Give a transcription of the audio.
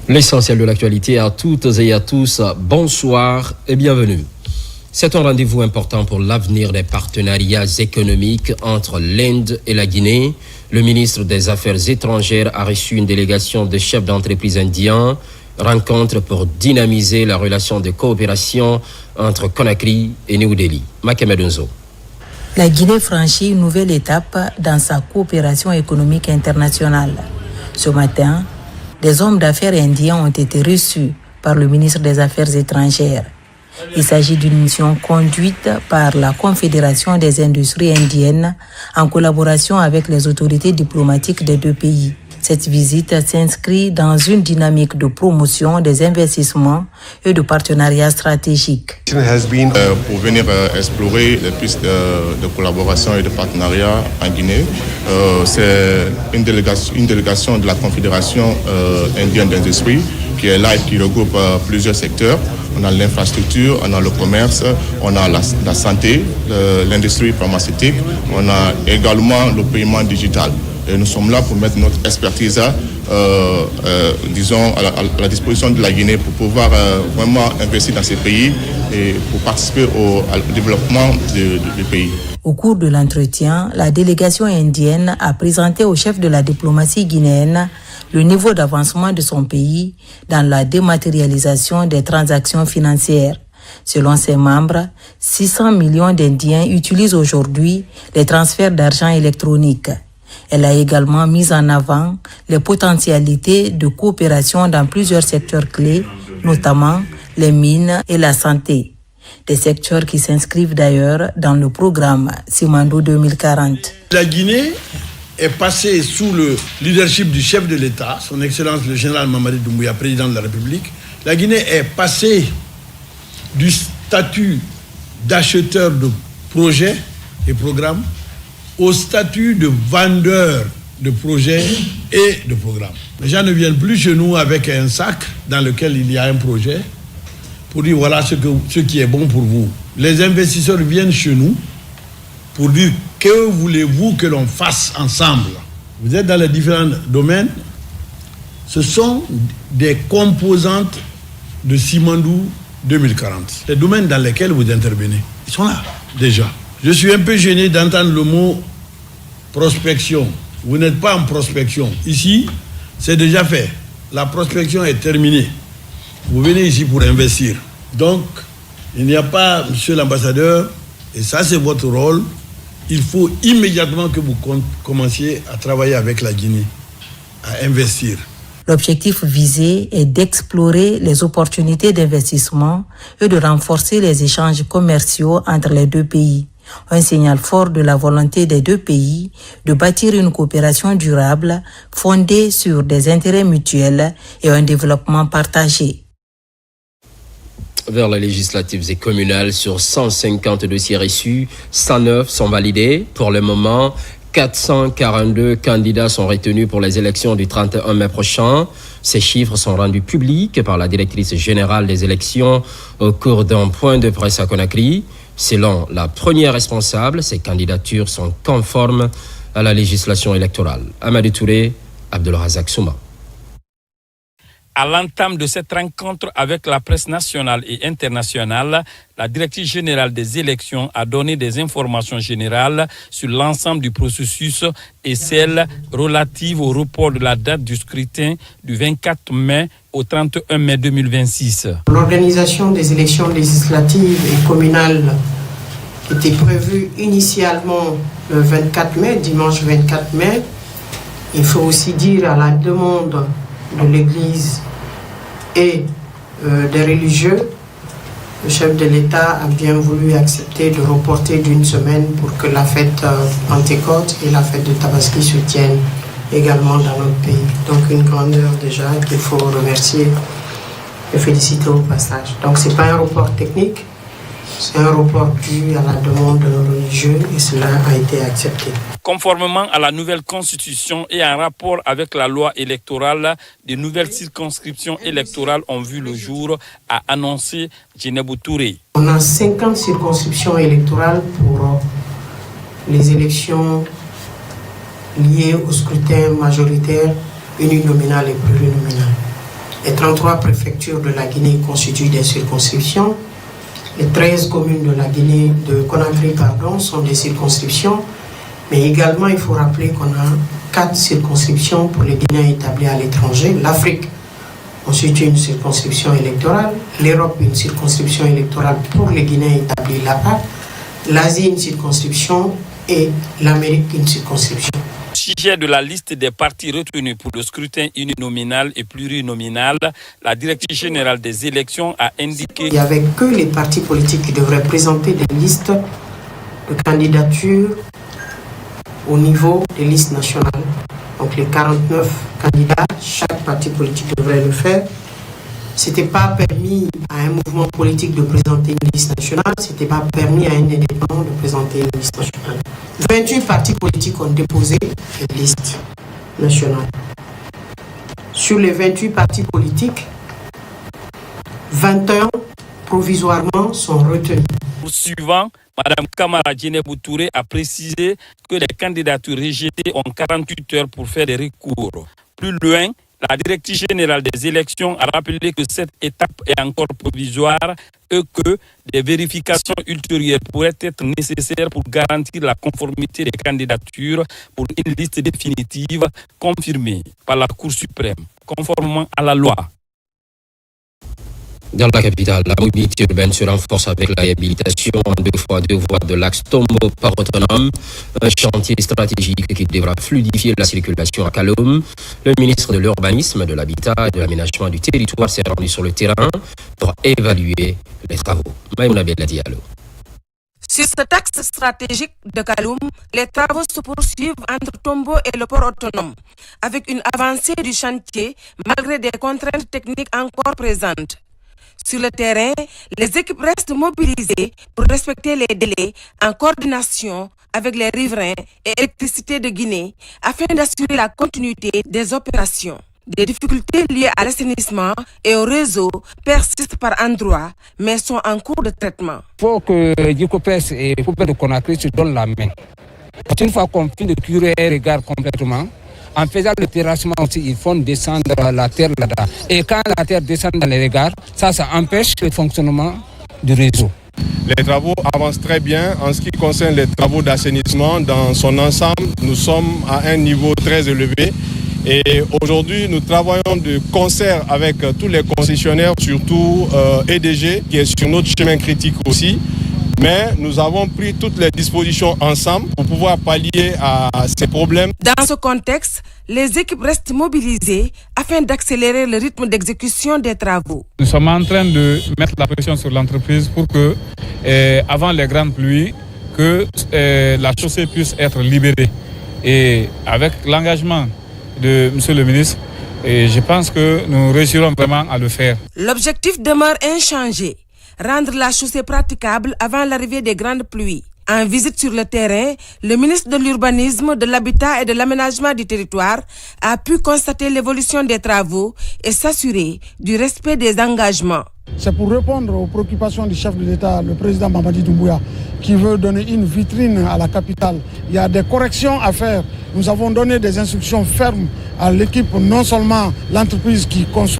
L'essentiel de l'actualité à toutes et à tous, bonsoir et bienvenue. C'est un rendez-vous important pour l'avenir des partenariats économiques entre l'Inde et la Guinée. Le ministre des Affaires étrangères a reçu une délégation de chefs d'entreprise indiens. Rencontre pour dynamiser la relation de coopération entre Conakry et New Delhi. Makemedunzo. La Guinée franchit une nouvelle étape dans sa coopération économique internationale. Ce matin, des hommes d'affaires indiens ont été reçus par le ministre des Affaires étrangères. Il s'agit d'une mission conduite par la Confédération des industries indiennes en collaboration avec les autorités diplomatiques des deux pays. Cette visite s'inscrit dans une dynamique de promotion des investissements et de partenariats stratégiques. Pour venir explorer les pistes de collaboration et de partenariat en Guinée, c'est une délégation de la Confédération indienne d'industrie qui est là et qui regroupe plusieurs secteurs. On a l'infrastructure, on a le commerce, on a la santé, l'industrie pharmaceutique, on a également le paiement digital. Et nous sommes là pour mettre notre expertise à la disposition de la Guinée pour pouvoir vraiment investir dans ces pays et pour participer au développement du pays. Au cours de l'entretien, la délégation indienne a présenté au chef de la diplomatie guinéenne le niveau d'avancement de son pays dans la dématérialisation des transactions financières. Selon ses membres, 600 millions d'Indiens utilisent aujourd'hui les transferts d'argent électroniques. Elle a également mis en avant les potentialités de coopération dans plusieurs secteurs clés, notamment les mines et la santé. Des secteurs qui s'inscrivent d'ailleurs dans le programme Simandou 2040. La Guinée est passée sous le leadership du chef de l'État, son Excellence le général Mamadi Doumbouya, président de la République. La Guinée est passée du statut d'acheteur de projets et programmes au statut de vendeur de projets et de programmes. Les gens ne viennent plus chez nous avec un sac dans lequel il y a un projet pour dire voilà ce qui est bon pour vous. Les investisseurs viennent chez nous pour dire que voulez-vous que l'on fasse ensemble. Vous êtes dans les différents domaines. Ce sont des composantes de Simandou 2040. Les domaines dans lesquels vous intervenez, ils sont là déjà. Je suis un peu gêné d'entendre le mot prospection. Vous n'êtes pas en prospection. Ici, c'est déjà fait. La prospection est terminée. Vous venez ici pour investir. Donc, il n'y a pas, monsieur l'ambassadeur, et ça c'est votre rôle, il faut immédiatement que vous commenciez à travailler avec la Guinée, à investir. L'objectif visé est d'explorer les opportunités d'investissement et de renforcer les échanges commerciaux entre les deux pays. Un signal fort de la volonté des deux pays de bâtir une coopération durable fondée sur des intérêts mutuels et un développement partagé. Vers les législatives et communales, sur 150 dossiers reçus, 109 sont validés. Pour le moment, 442 candidats sont retenus pour les élections du 31 mai prochain. Ces chiffres sont rendus publics par la directrice générale des élections au cours d'un point de presse à Conakry. Selon la première responsable, ces candidatures sont conformes à la législation électorale. Amadou Touré, Abdelrazak Souma. À l'entame de cette rencontre avec la presse nationale et internationale, la directrice générale des élections a donné des informations générales sur l'ensemble du processus et celles relatives au report de la date du scrutin du 24 mai au 31 mai 2026. L'organisation des élections législatives et communales était prévue initialement le 24 mai, dimanche 24 mai. Il faut aussi dire à la demande de l'Église et des religieux, le chef de l'État a bien voulu accepter de reporter d'une semaine pour que la fête Pentecôte et la fête de Tabaski se tiennent également dans notre pays. Donc une grandeur déjà qu'il faut remercier et féliciter au passage. Donc ce n'est pas un report technique, c'est un report dû à la demande de nos religieux et cela a été accepté. Conformément à la nouvelle constitution et en rapport avec la loi électorale, de nouvelles circonscriptions électorales ont vu le jour, a annoncé Djinebou Touré. On a 50 circonscriptions électorales pour les élections liées au scrutin majoritaire, uninominal et plurinominal. Les 33 préfectures de la Guinée constituent des circonscriptions. Les 13 communes de la Guinée, de Conakry, sont des circonscriptions. Mais également, il faut rappeler qu'on a 4 circonscriptions pour les Guinéens établis à l'étranger. L'Afrique constitue une circonscription électorale. L'Europe, une circonscription électorale pour les Guinéens établis là-bas. L'Asie, une circonscription. Et l'Amérique, une circonscription. Sujet de la liste des partis retenus pour le scrutin uninominal et plurinominal, la directrice générale des élections a indiqué... Il n'y avait que les partis politiques qui devraient présenter des listes de candidatures au niveau des listes nationales. Donc les 49 candidats, chaque parti politique devrait le faire. Ce n'était pas permis à un mouvement politique de présenter une liste nationale, ce n'était pas permis à un indépendant de présenter une liste nationale. 28 partis politiques ont déposé une liste nationale. Sur les 28 partis politiques, 21 provisoirement sont retenus. Poursuivant, Mme Kamara Djenebou-Touré a précisé que les candidatures rejetées ont 48 heures pour faire des recours. Plus loin, la directrice générale des élections a rappelé que cette étape est encore provisoire et que des vérifications ultérieures pourraient être nécessaires pour garantir la conformité des candidatures pour une liste définitive confirmée par la Cour suprême, conformément à la loi. Dans la capitale, la mobilité urbaine se renforce avec la réhabilitation en 2x2 voies de l'axe Tombo-Port Autonome, un chantier stratégique qui devra fluidifier la circulation à Kaloum. Le ministre de l'Urbanisme, de l'Habitat et de l'Aménagement du Territoire s'est rendu sur le terrain pour évaluer les travaux. Maïmouna Belladialo. Sur cet axe stratégique de Kaloum, les travaux se poursuivent entre Tombo et le port autonome, avec une avancée du chantier malgré des contraintes techniques encore présentes. Sur le terrain, les équipes restent mobilisées pour respecter les délais en coordination avec les riverains et Électricité de Guinée afin d'assurer la continuité des opérations. Des difficultés liées à l'assainissement et au réseau persistent par endroits, mais sont en cours de traitement. Il faut que Djikopes et Poupée de Conakry se donnent la main. Une fois qu'on finit de curer et regarde complètement, en faisant le terrassement aussi, ils font descendre la terre là-dedans. Et quand la terre descend dans les regards, ça empêche le fonctionnement du réseau. Les travaux avancent très bien. En ce qui concerne les travaux d'assainissement, dans son ensemble, nous sommes à un niveau très élevé. Et aujourd'hui, nous travaillons de concert avec tous les concessionnaires, surtout EDG, qui est sur notre chemin critique aussi. Mais nous avons pris toutes les dispositions ensemble pour pouvoir pallier à ces problèmes. Dans ce contexte, les équipes restent mobilisées afin d'accélérer le rythme d'exécution des travaux. Nous sommes en train de mettre la pression sur l'entreprise pour que, avant les grandes pluies, que la chaussée puisse être libérée. Et avec l'engagement de M. le ministre, je pense que nous réussirons vraiment à le faire. L'objectif demeure inchangé. Rendre la chaussée praticable avant l'arrivée des grandes pluies. En visite sur le terrain, le ministre de l'Urbanisme, de l'Habitat et de l'Aménagement du Territoire a pu constater l'évolution des travaux et s'assurer du respect des engagements. C'est pour répondre aux préoccupations du chef de l'État, le président Mamadi Doumbouya, qui veut donner une vitrine à la capitale. Il y a des corrections à faire. Nous avons donné des instructions fermes à l'équipe, non seulement l'entreprise qui construit,